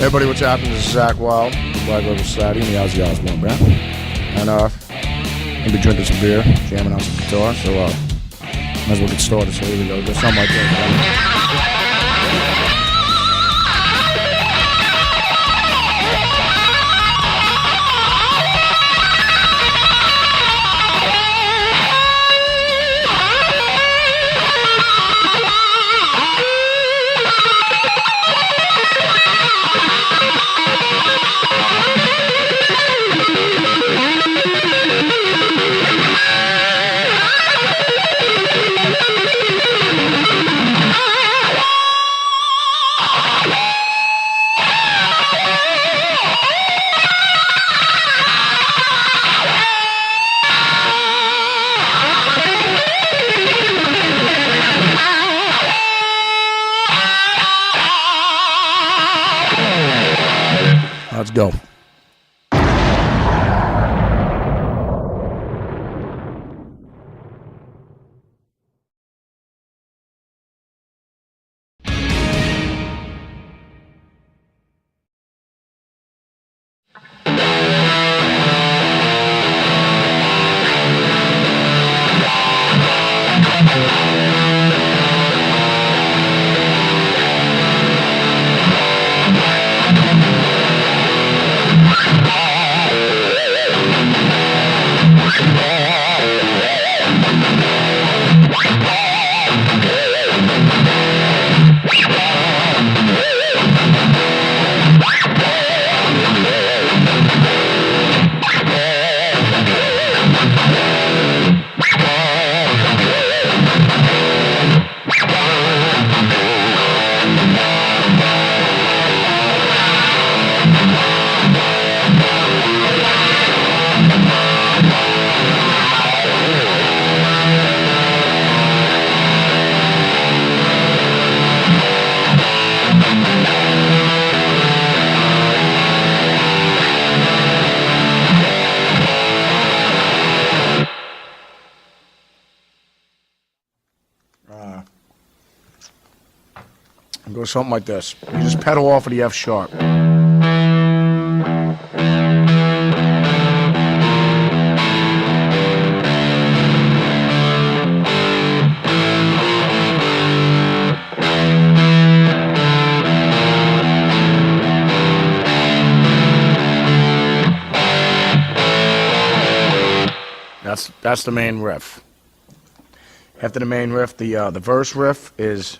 Everybody, what's happening? This is Zakk Wylde, Black Rebel Society, and the Ozzy Osbourne band. And I'll be drinking some beer, jamming on some guitar, so might as well get started. So here we go. Just something like that. Let's go. It goes something like this. You just pedal off of the F sharp. That's the main riff. After the main riff, the verse riff is.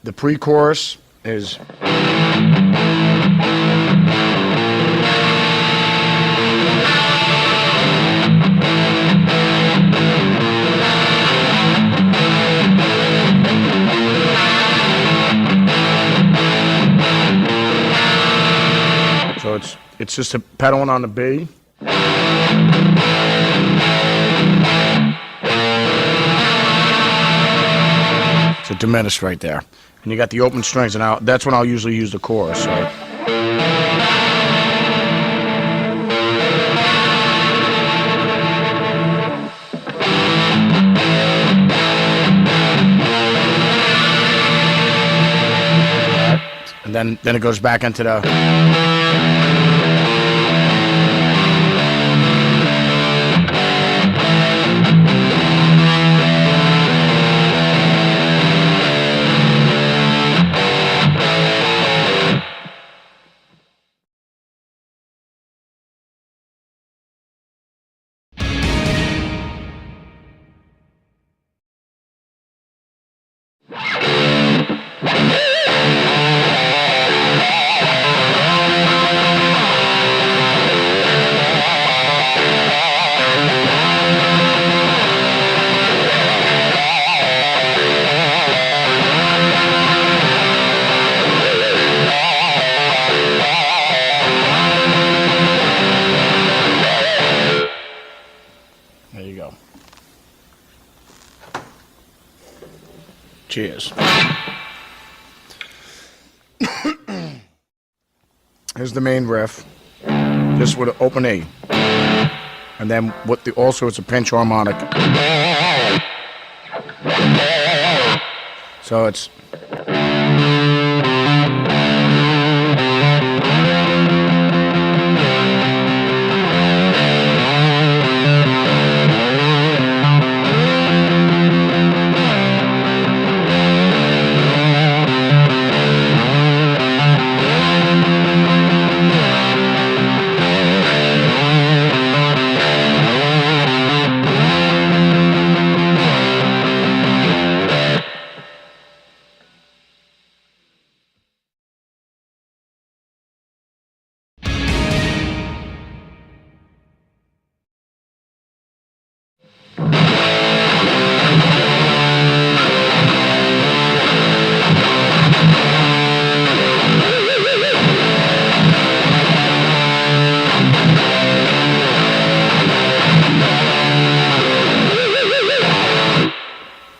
The pre-chorus is. So it's just a pedaling on the B. It's a diminished right there. And you got the open strings, and that's when I'll usually use the chorus. So. And then it goes back into the. Cheers. Here's the main riff, just with an open E, and then also it's a pinch harmonic. So it's.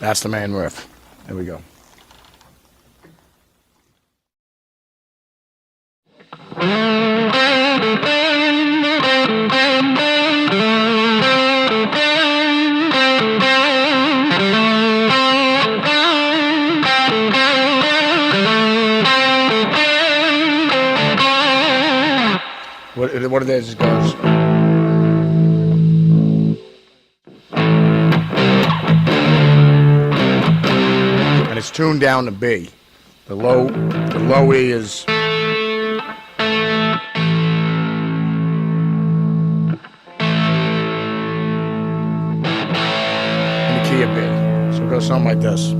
That's the main riff. There we go. What it is goes. And it's tuned down to B. The low E is. In the key of B. So it goes something like this.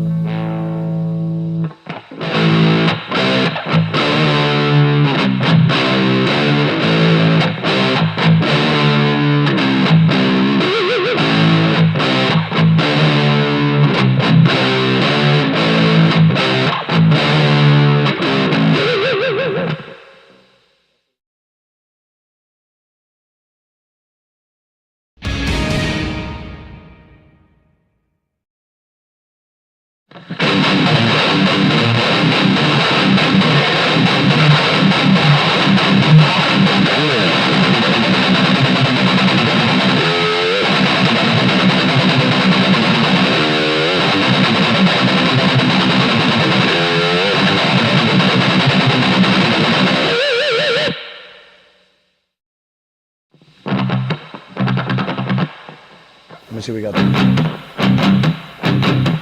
Let me see what we got there.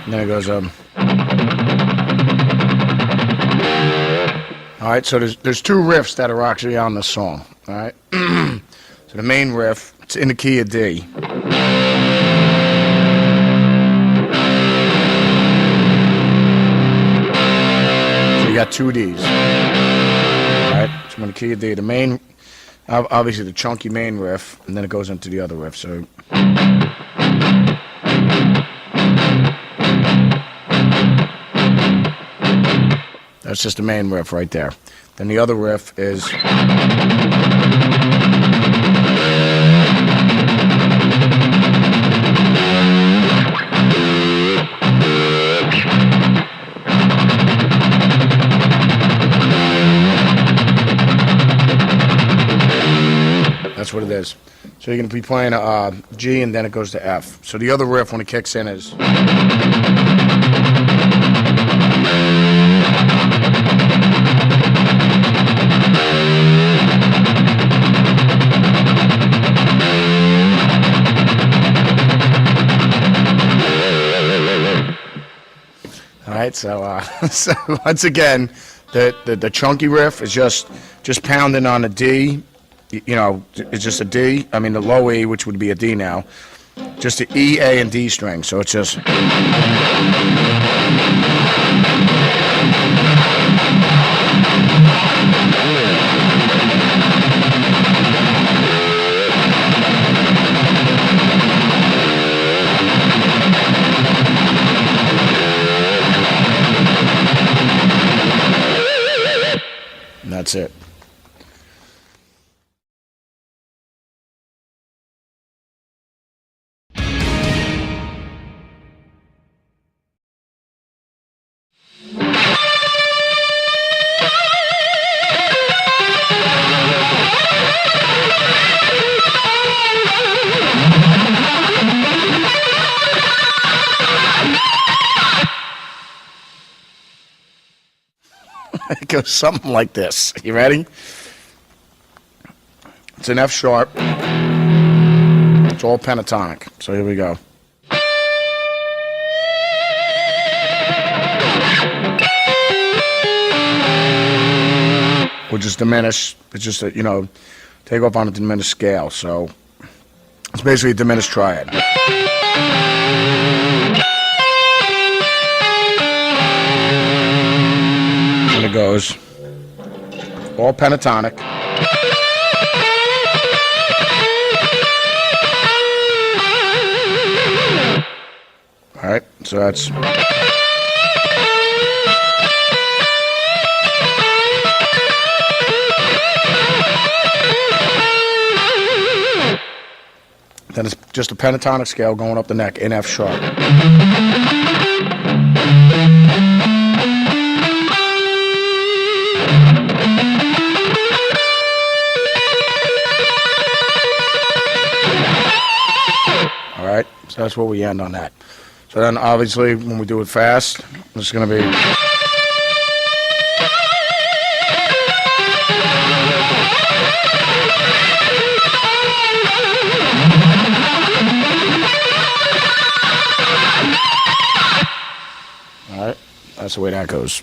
And then it goes, all right, so there's two riffs that are actually on the song, all right? So the main riff, it's in the key of D. So you got two Ds, all right? So in the key of D, the main, obviously the chunky main riff, and then it goes into the other riff, so. That's just the main riff right there. Then the other riff is. That's what it is. So you're going to be playing a G and then it goes to F. So the other riff when it kicks in is. All right, so so once again, the chunky riff is just pounding on a D. You know, it's just a D. I mean, the low E, which would be a D now, just the E, A, and D string. So it's just. And that's it. It goes something like this. You ready? It's an F sharp. It's all pentatonic. So here we go. We'll just diminish. It's just a, take off on a diminished scale. So it's basically a diminished triad. And it goes all pentatonic. All right, so that's. Then it's just a pentatonic scale going up the neck in F sharp. All right, so that's where we end on that. So then obviously when we do it fast, it's going to be. All right, that's the way that goes.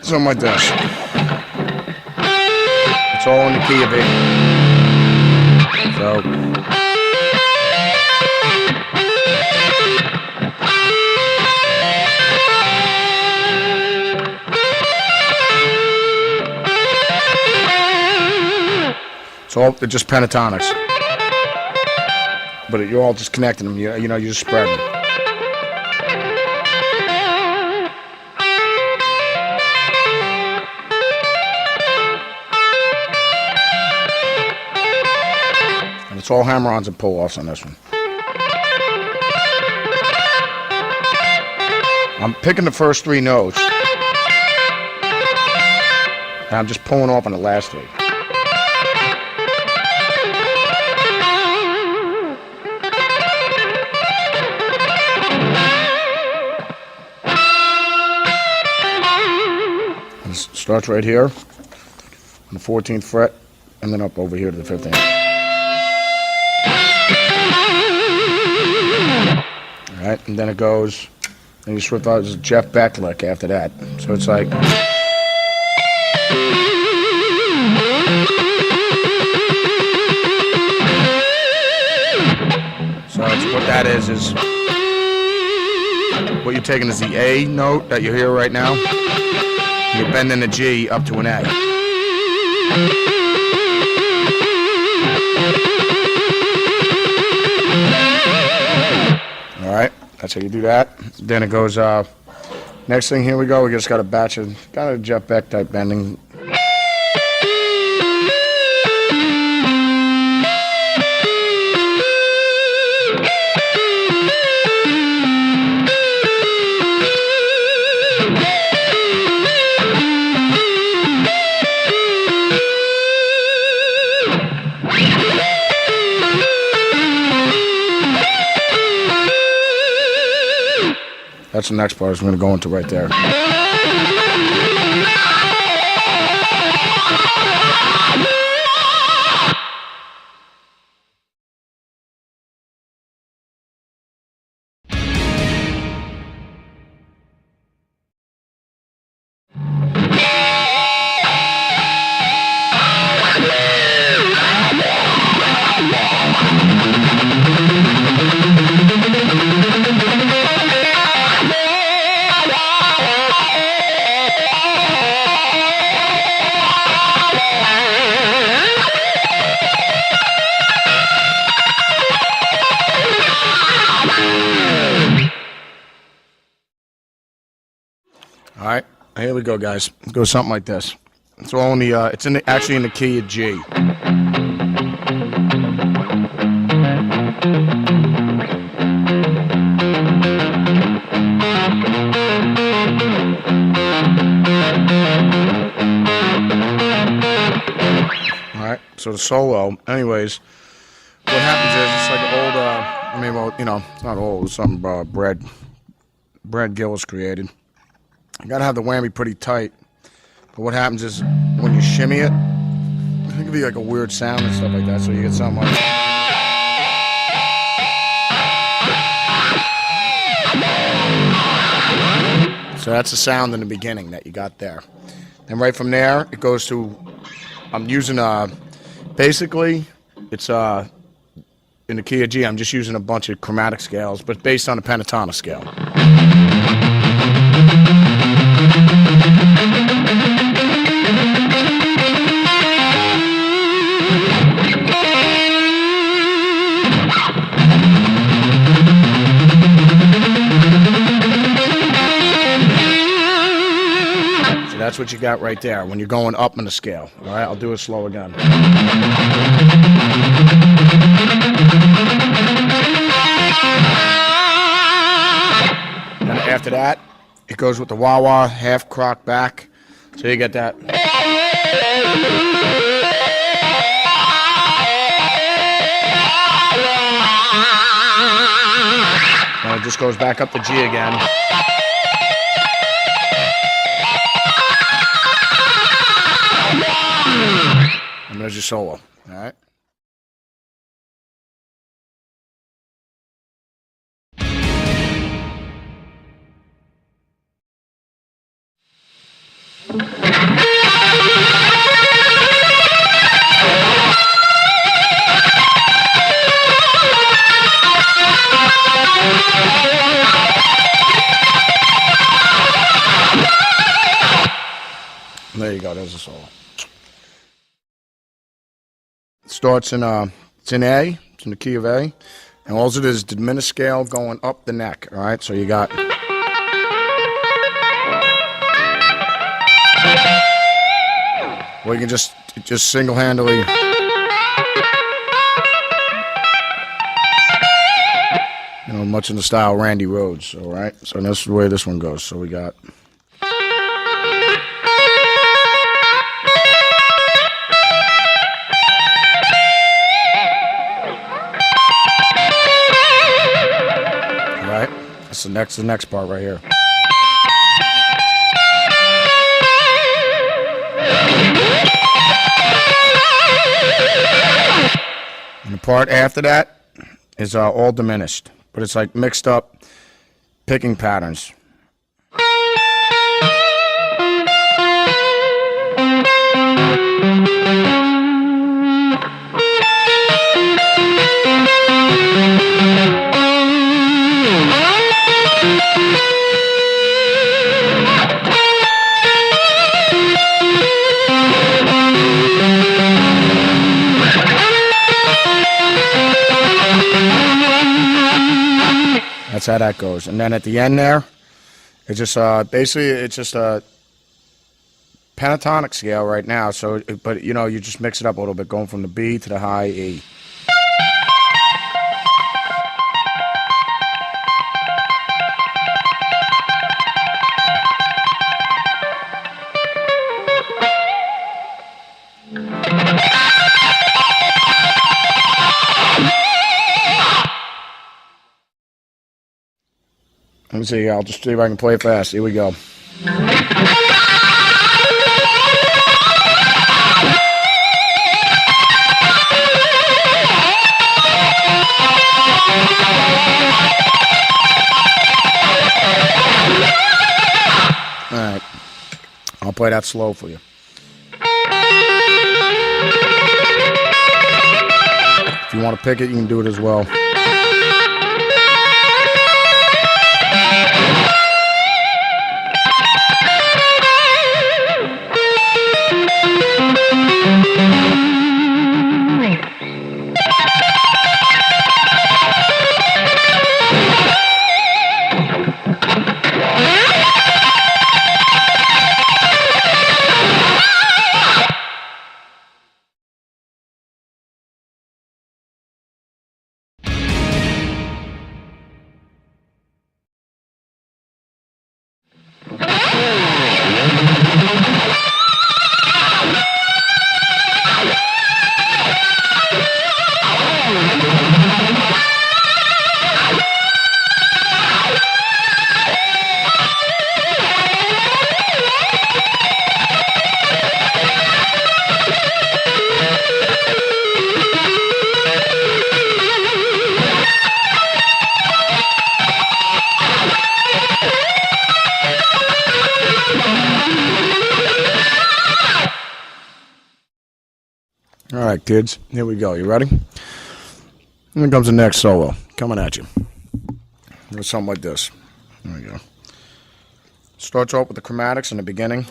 Something like this. It's all in the key of A. So. They're just pentatonics. But you're all just connecting them, you're just spreading. It's all hammer-ons and pull-offs on this one. I'm picking the first three notes, and I'm just pulling off on the last three. And it starts right here on the 14th fret, and then up over here to the 15th. Right, and then it goes, and you switch out as Jeff Beck lick after that. So it's like. So what that is what you're taking is the A note that you hear right now. You're bending the G up to an A. All right, that's how you do that. Then it goes, next thing, here we go. We just got a batch of kind of Jeff Beck type bending. That's the next part I'm going to go into right there. right, here we go, guys. It goes something like this. It's all in the. Actually in the key of G. Alright, so the solo, anyways, what happens is it's like an old, it's not old, it's something Brad Gillis created. You gotta have the whammy pretty tight, but what happens is when you shimmy it, it can be like a weird sound and stuff like that, so you get something like so that's the sound in the beginning that you got there. And right from there, it goes to, I'm using, basically, it's in the key of G, I'm just using a bunch of chromatic scales, but based on a pentatonic scale. That's what you got right there when you're going up in the scale. All right, I'll do it slow again. And after that, it goes with the wah-wah half crock back. So you get that. And it just goes back up to G again. And there's your solo, all right? There you go, there's a solo. Starts in it's in A, it's in the key of A, and all it is diminished scale going up the neck. All right, so you got. Well, you can just single-handedly. Much in the style of Randy Rhoads. All right, so that's the way this one goes. So we got. That's the next part right here. And the part after that is all diminished, but it's like mixed up picking patterns. That's how that goes. And then at the end there, it's just basically it's just a pentatonic scale right now. So, but you just mix it up a little bit, going from the B to the high E. Let me see, I'll just see if I can play it fast. Here we go. Alright, I'll play that slow for you. If you want to pick it, you can do it as well. kids. Here we go. You ready? And then comes the next solo. Coming at you. There's something like this. There we go. Starts off with the chromatics in the beginning.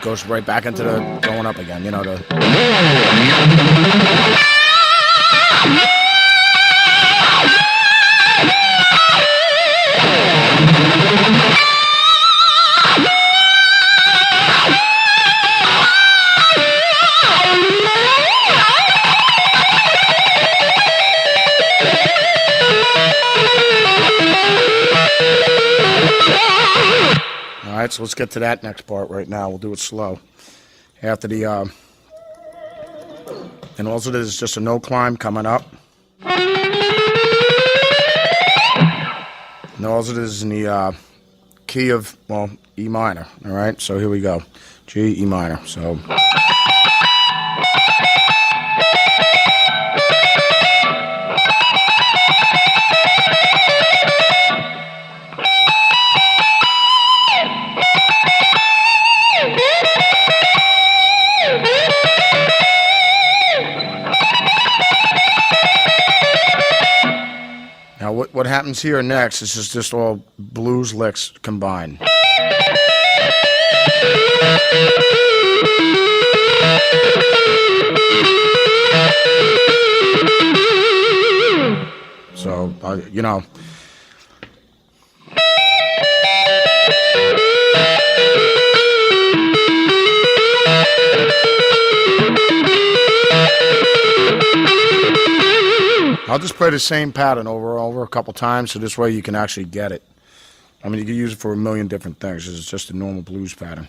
Goes right back into the going up again, you know, the Alright, so let's get to that next part right now. We'll do it slow. After the, and also this is just a no climb coming up. And also this is in the key of, well, E minor. Alright, so here we go. G, E minor. So. Now what happens here next is just all blues licks combined. So, you know. I'll just play the same pattern over and over a couple times, so this way you can actually get it. I mean, you can use it for a million different things. It's just a normal blues pattern.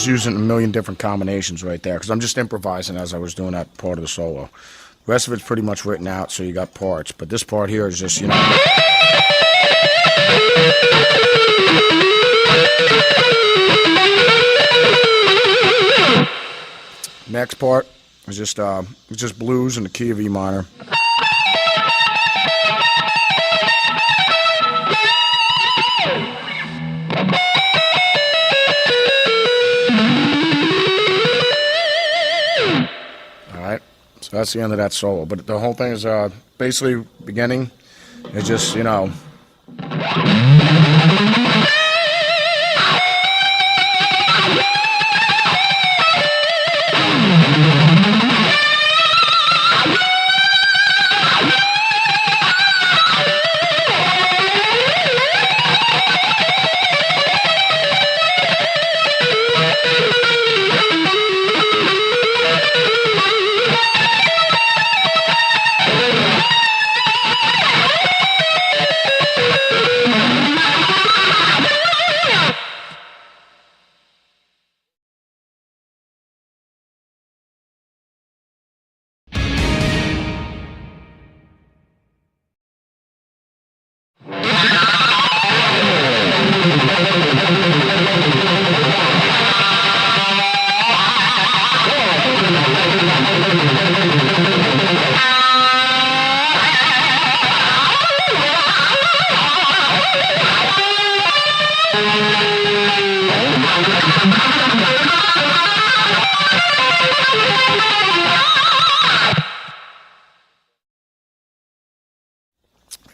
Using a million different combinations right there because I'm just improvising as I was doing that part of the solo. The rest of it's pretty much written out, so you got parts, but this part here is just, you know. Next part is just it's just blues in the key of E minor. So that's the end of that solo. But the whole thing is basically beginning. It's just, you know.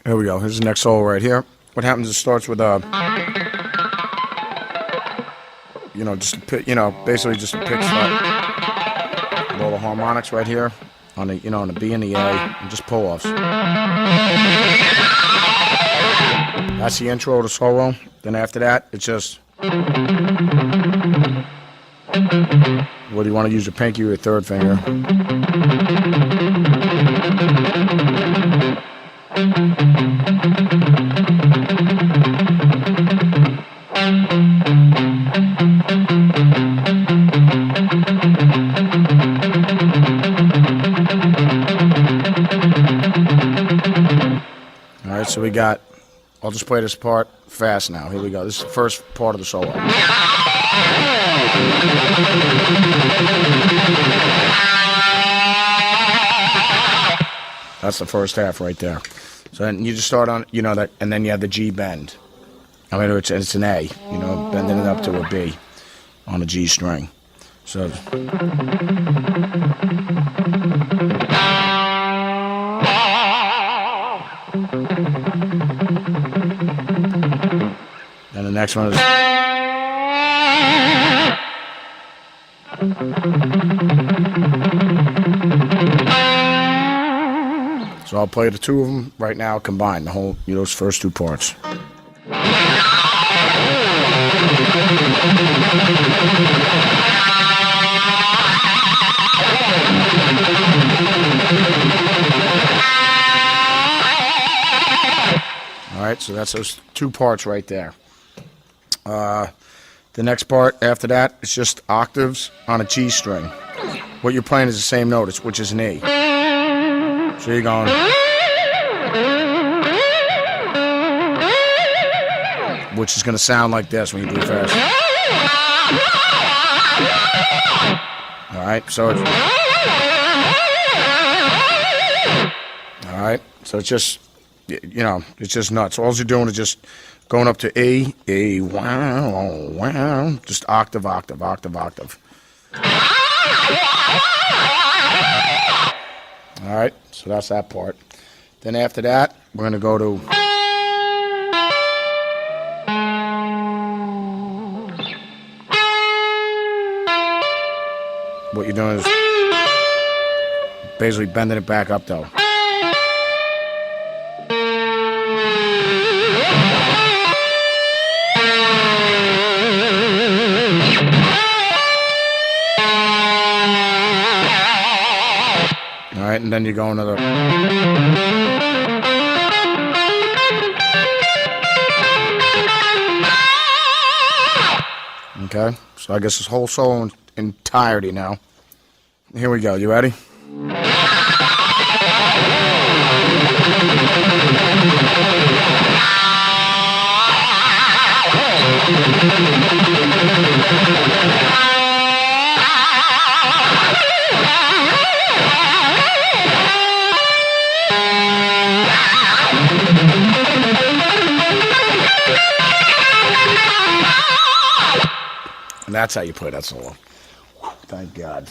Here we go. Here's the next solo right here. What happens is it starts with you know, just a pick, you know, basically just a pick start with all the harmonics right here on the, you know, on the B and the A, and just pull offs. That's the intro to solo. Then after that, it's just. What do you want to use, your pinky or your third finger? Alright, so we got, I'll just play this part fast now. Here we go. This is the first part of the solo. That's the first half right there. So then you just start on, you know, that, and then you have the G bend. I mean, it's an A, you know, bending it up to a B on a G string. So. And the next one is. So I'll play the two of them right now combined, the whole, you know, those first two parts. Alright, so that's those two parts right there. The next part after that is just octaves on a G string. What you're playing is the same note, which is an E. So you're going. Which is going to sound like this when you do it fast. Alright, so it's. Alright, so it's just, you know, it's just nuts. All you're doing is just going up to E, wow, wow, just octave, octave, octave, octave. Alright, so that's that part. Then after that, we're going to go to. What you're doing is basically bending it back up, though. Alright, and then you go into the. Okay, so I guess this whole solo in entirety now. Here we go, you ready? And that's how you play that solo. Whew, thank God.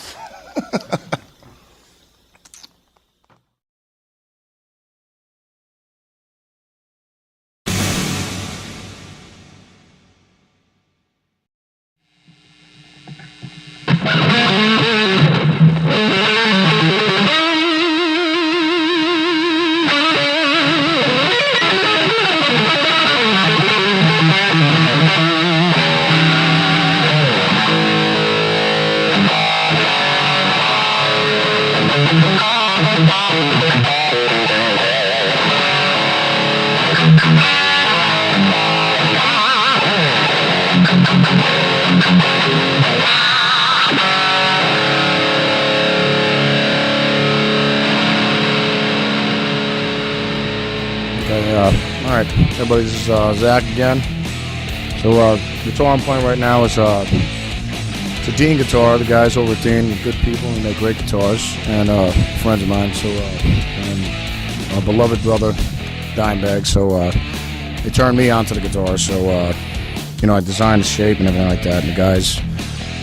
Alright, everybody, this is Zakk again. So the guitar I'm playing right now is it's a Dean guitar. The guys over at Dean are good people and they make great guitars, and friends of mine. So and our beloved brother Dimebag. So they turned me onto the guitar. So you know, I designed the shape and everything like that, and the guys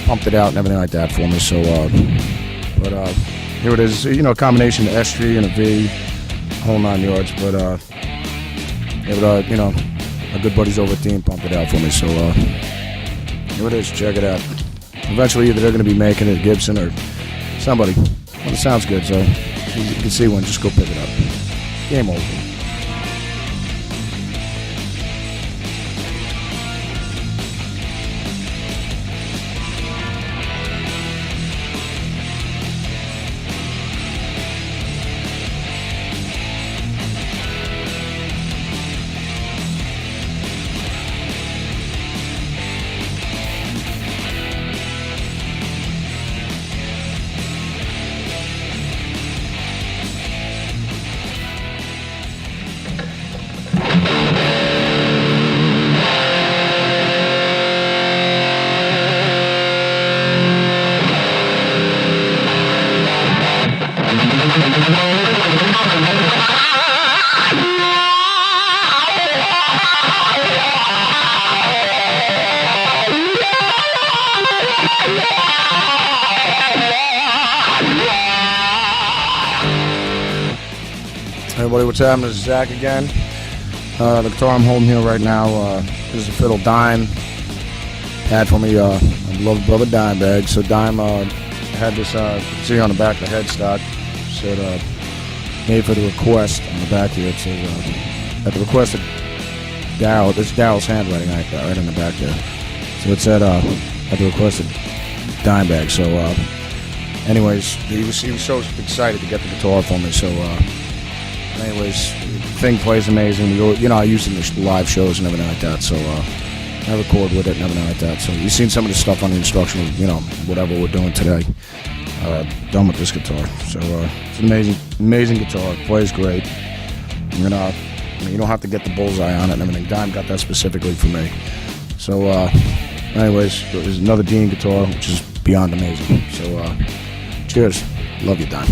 pumped it out and everything like that for me. So but here it is. You know, a combination of SG and a V, whole 9 yards. But you know, my good buddies over at Dean pumped it out for me, so here it is, check it out. Eventually either they're going to be making it, Gibson or somebody. Well, it sounds good, so you can see one, just go pick it up. Game over. Everybody, what's happening? This is Zakk again. The guitar I'm holding here right now is a fiddle Dime had for me. I love a dime bag. So Dime had this, you can see on the back of the headstock, said made for the request on the back here. It says at the request of Daryl. This is Daryl's handwriting right on the back there. So it said at the request of Dime bag. So anyways, he was so excited to get the guitar for me. So anyways, the thing plays amazing. I use it in the live shows and everything like that. So I record with it and everything like that. So you've seen some of the stuff on the instructional, whatever we're doing today. Done with this guitar. So it's an amazing guitar. It plays great. You don't have to get the bullseye on it and everything. Dime got that specifically for me. So anyways, there's another Dean guitar, which is beyond amazing. So cheers. Love you, Dime.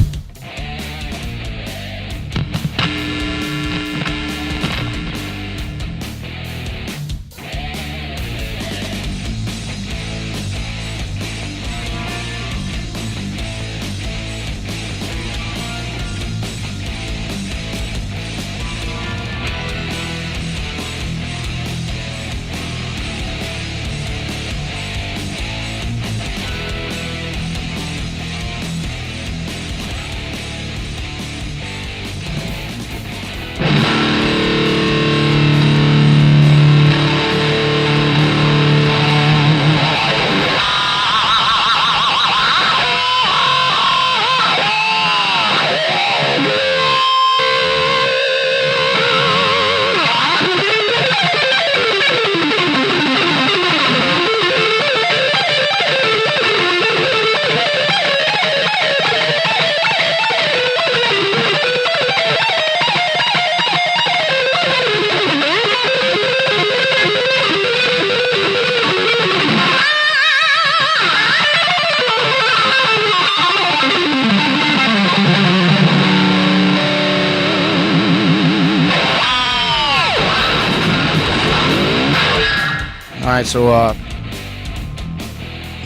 Alright, so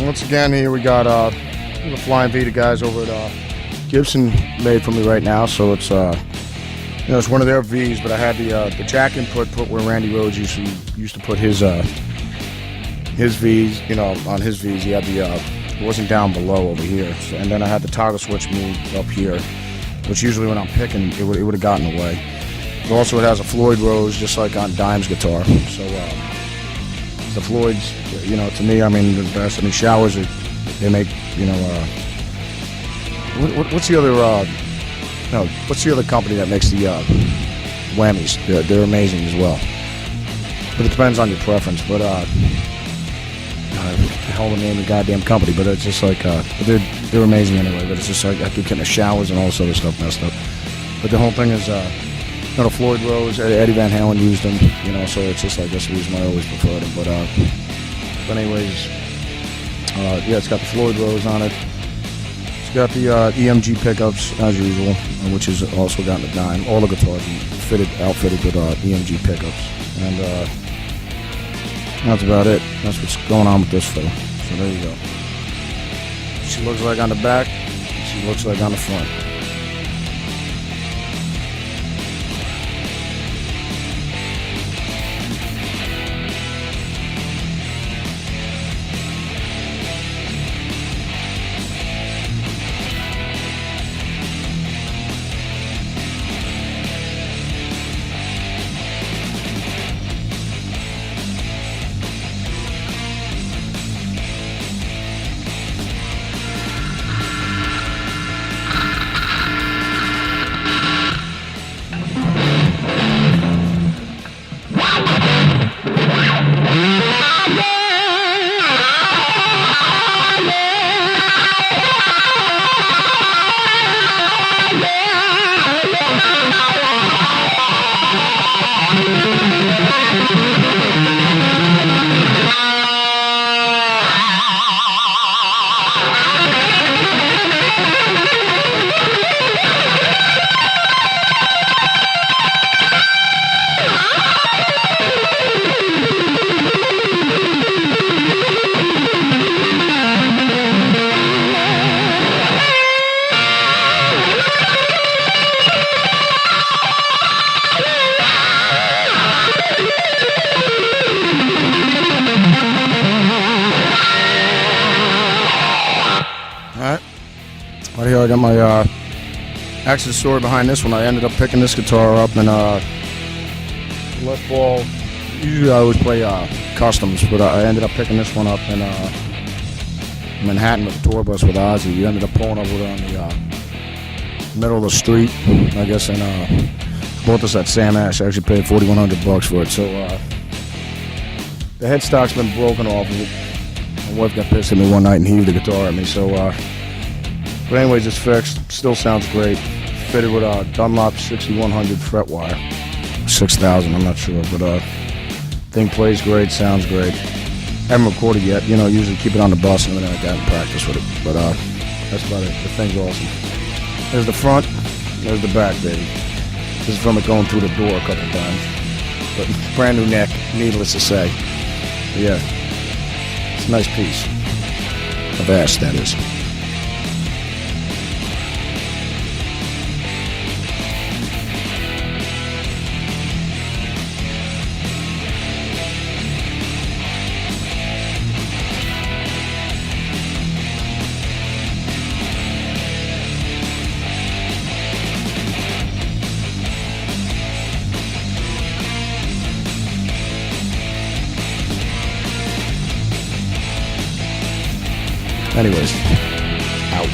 once again here we got the Flying V, the guys over at Gibson made for me right now. So it's it's one of their V's, but I had the jack input put where Randy Rhoads used to put his V's. On his V's he had it wasn't down below over here. So, and then I had the toggle switch moved up here, which usually when I'm picking it would have gotten away. But also it has a Floyd Rose just like on Dime's guitar. So the Floyds, to me, the best. Showers they make, what's the other, what's the other company that makes the whammies? They're amazing as well. But it depends on your preference. But the hell of a name of the goddamn company. But it's just like, they're amazing anyway. But it's just like I keep getting the showers and all this other stuff messed up. But the whole thing is, the Floyd Rose, Eddie Van Halen used them, so it's just like that's the reason why I always preferred them. But anyways, it's got the Floyd Rose on it. It's got the EMG pickups as usual, which is also got the Dime. All the guitars are outfitted with EMG pickups, and that's about it. That's what's going on with this fiddle. So there you go. She looks like on the back. She looks like on the front. I got my actually the story behind this one. I ended up picking this guitar up and Les Paul. Usually I always play customs, but I ended up picking this one up in Manhattan with the tour bus with Ozzy. We ended up pulling over on the middle of the street, I guess, and bought this at Sam Ash. I actually paid $4,100 for it. So the headstock's been broken off of it. My wife got pissed at me one night and heaved the guitar at me. So, but anyways, it's fixed. Still sounds great. Fitted with a Dunlop 6100 fret wire, 6,000. I'm not sure, but thing plays great, sounds great. Haven't recorded yet. You know, usually keep it on the bus and everything like that and practice with it. But that's about it. The thing's awesome. There's the front. There's the back, baby. This is from it going through the door a couple times. But brand new neck, needless to say. But yeah, it's a nice piece of ass, that is. Anyways, out.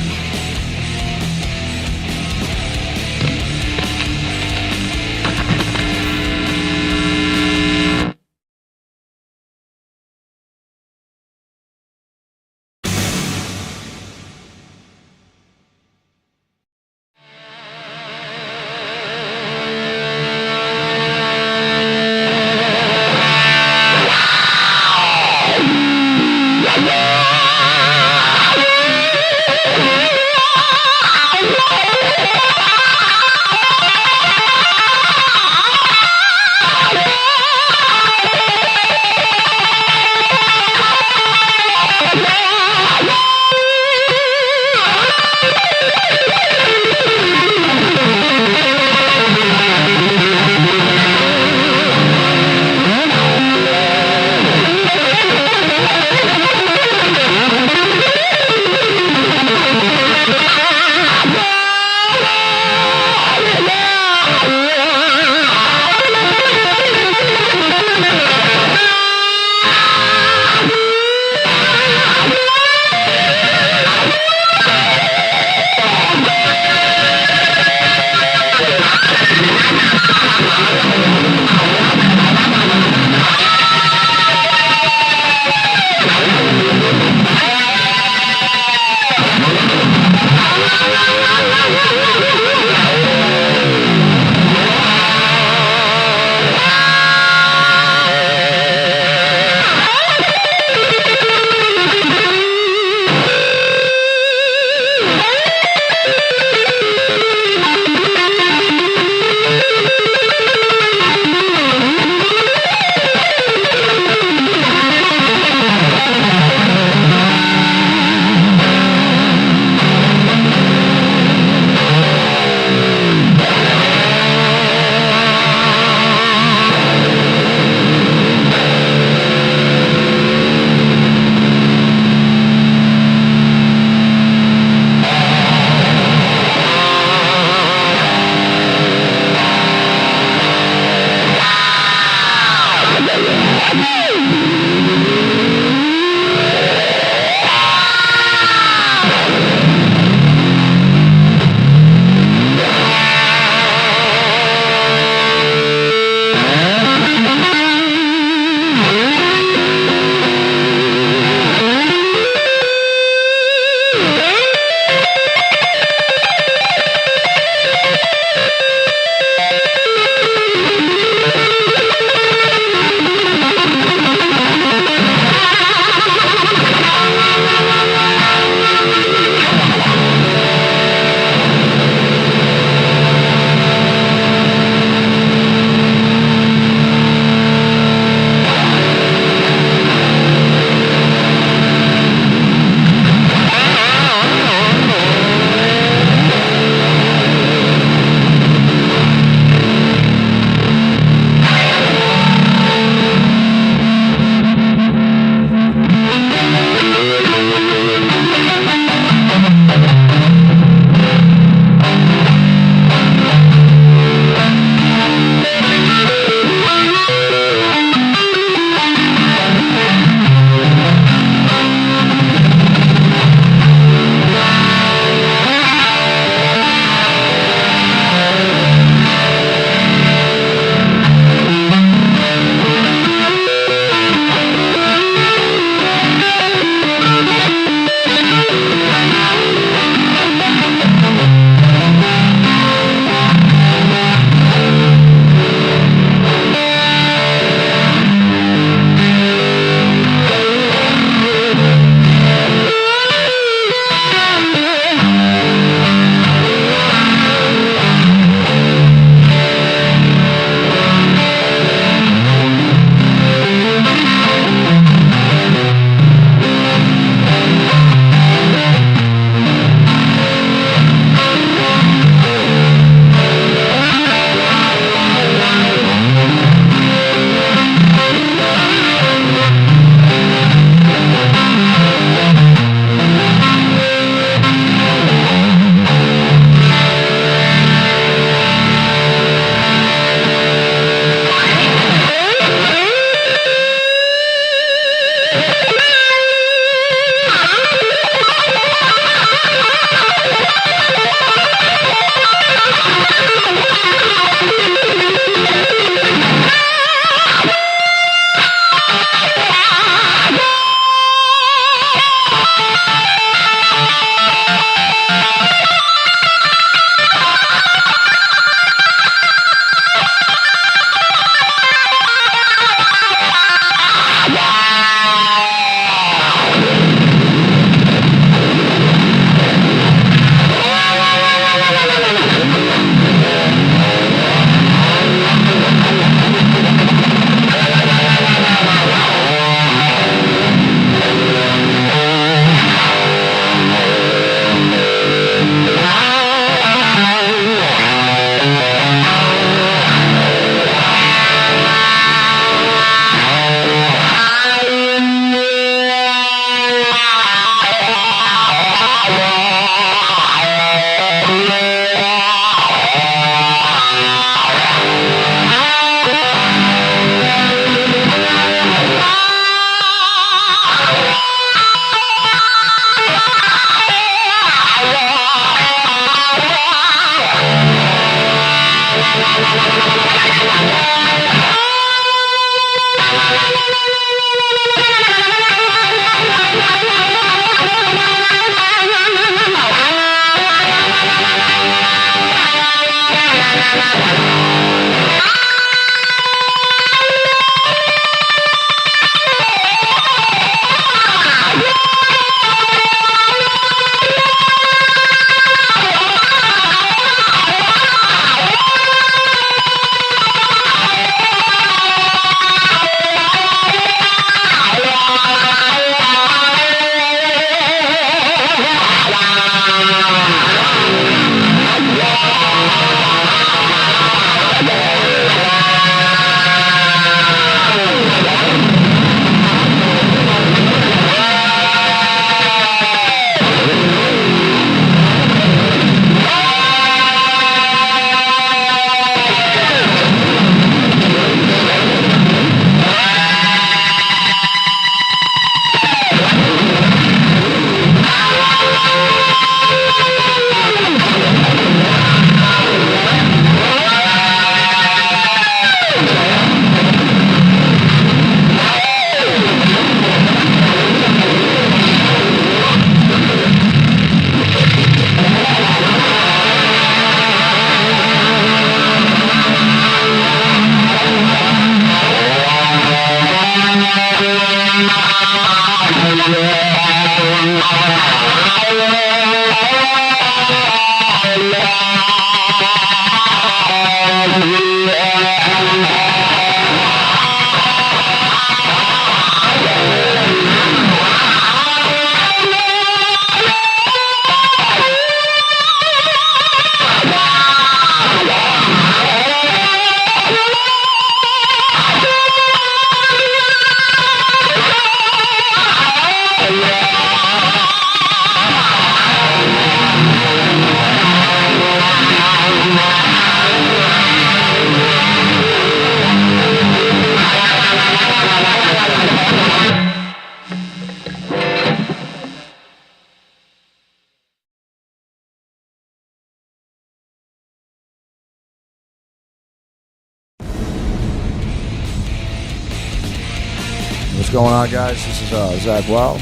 What's going on, guys? This is Zakk Wylde,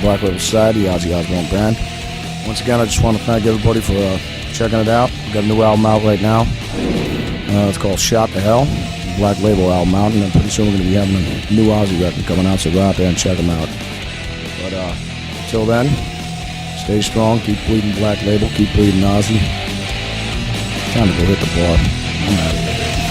Black Label Society, Ozzy Osbourne brand. Once again, I just want to thank everybody for checking it out. We got a new album out right now. It's called Shot to Hell, Black Label album out, and pretty soon we're going to be having a new Ozzy record coming out, so go out there and check them out. But until then, stay strong, keep bleeding Black Label, keep bleeding Ozzy. Time to go hit the bar. I'm out of here.